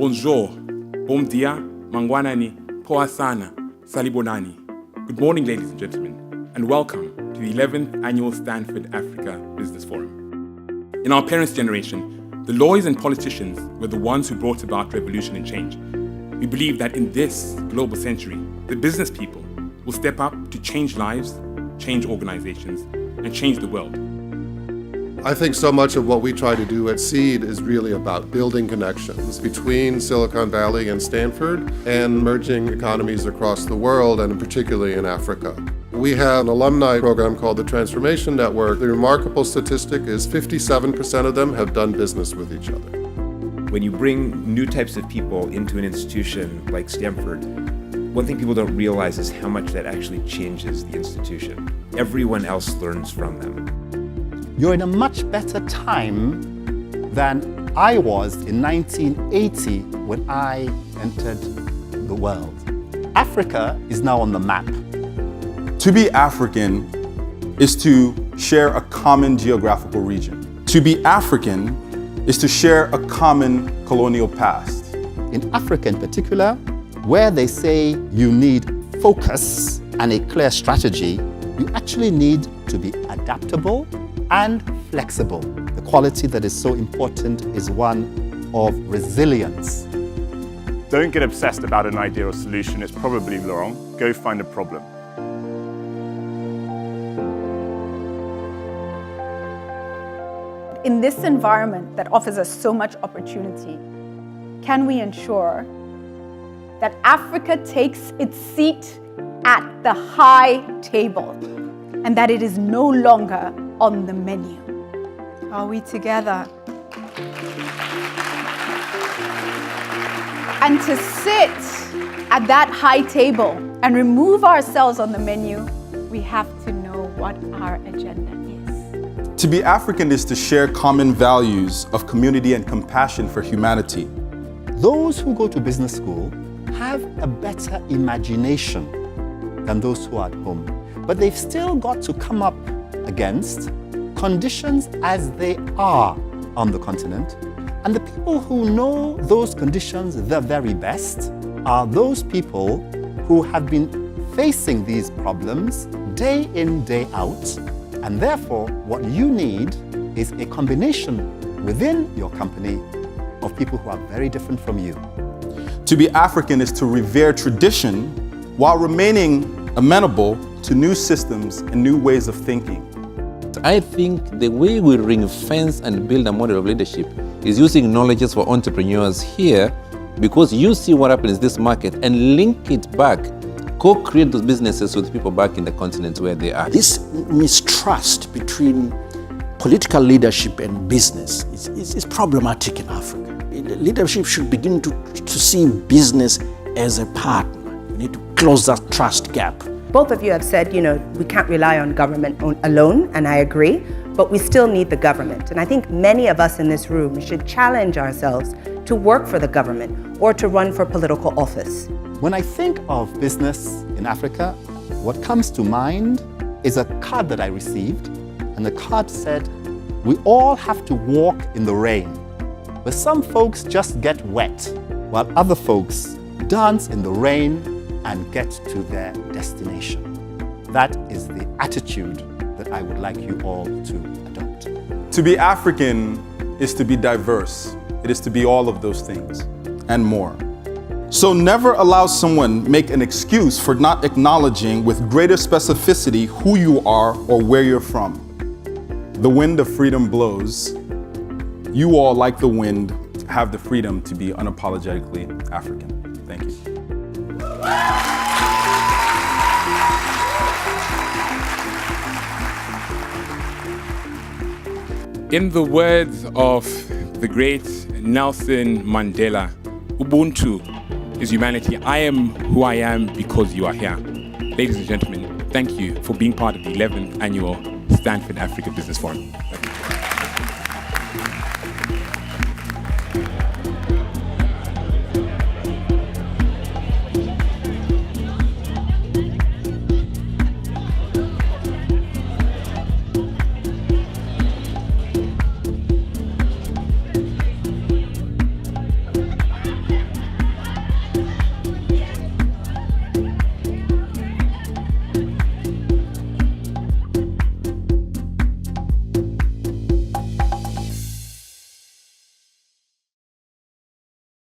bonjour, bom dia, mangwanani, poa sana, salibonani. Good morning, ladies and gentlemen, and welcome to the 11th Annual Stanford Africa Business Forum. In our parents' generation, the lawyers and politicians were the ones who brought about revolution and change. We believe that in this global century, the business people will step up to change lives, change organizations, and change the world. I think so much of what we try to do at SEED is really about building connections between Silicon Valley and Stanford and merging economies across the world, and particularly in Africa. We have an alumni program called the Transformation Network. The remarkable statistic is 57% of them have done business with each other. When you bring new types of people into an institution like Stanford, one thing people don't realize is how much that actually changes the institution. Everyone else learns from them. You're in a much better time than I was in 1980 when I entered the world. Africa is now on the map. To be African is to share a common geographical region. To be African is to share a common colonial past. In Africa in particular, where they say you need focus and a clear strategy, you actually need to be adaptable and flexible. The quality that is so important is one of resilience. Don't get obsessed about an idea or solution, it's probably wrong. Go find a problem. In this environment that offers us so much opportunity, can we ensure that Africa takes its seat at the high table and that it is no longer on the menu? Are we together? And to sit at that high table and remove ourselves on the menu, we have to know what our agenda is. To be African is to share common values of community and compassion for humanity. Those who go to business school have a better imagination than those who are at home, but they've still got to come up against conditions as they are on the continent. And the people who know those conditions the very best are those people who have been facing these problems day in, day out. And therefore, what you need is a combination within your company of people who are very different from you. To be African is to revere tradition while remaining amenable to new systems and new ways of thinking. I think the way we ring-fence and build a model of leadership is using knowledges for entrepreneurs here, because you see what happens in this market and link it back, co-create those businesses with people back in the continents where they are. This mistrust between political leadership and business is problematic in Africa. Leadership should begin to see business as a partner. We need to close that trust gap. Both of you have said, we can't rely on government alone, and I agree, but we still need the government. And I think many of us in this room should challenge ourselves to work for the government or to run for political office. When I think of business in Africa, what comes to mind is a card that I received, and the card said, we all have to walk in the rain, but some folks just get wet, while other folks dance in the rain and get to their destination. That is the attitude that I would like you all to adopt. To be African is to be diverse. It is to be all of those things and more. So never allow someone make an excuse for not acknowledging with greater specificity who you are or where you're from. The wind of freedom blows. You all, like the wind, have the freedom to be unapologetically African. Thank you. In the words of the great Nelson Mandela, Ubuntu is humanity. I am who I am because you are here. Ladies and gentlemen, thank you for being part of the 11th Annual Stanford Africa Business Forum.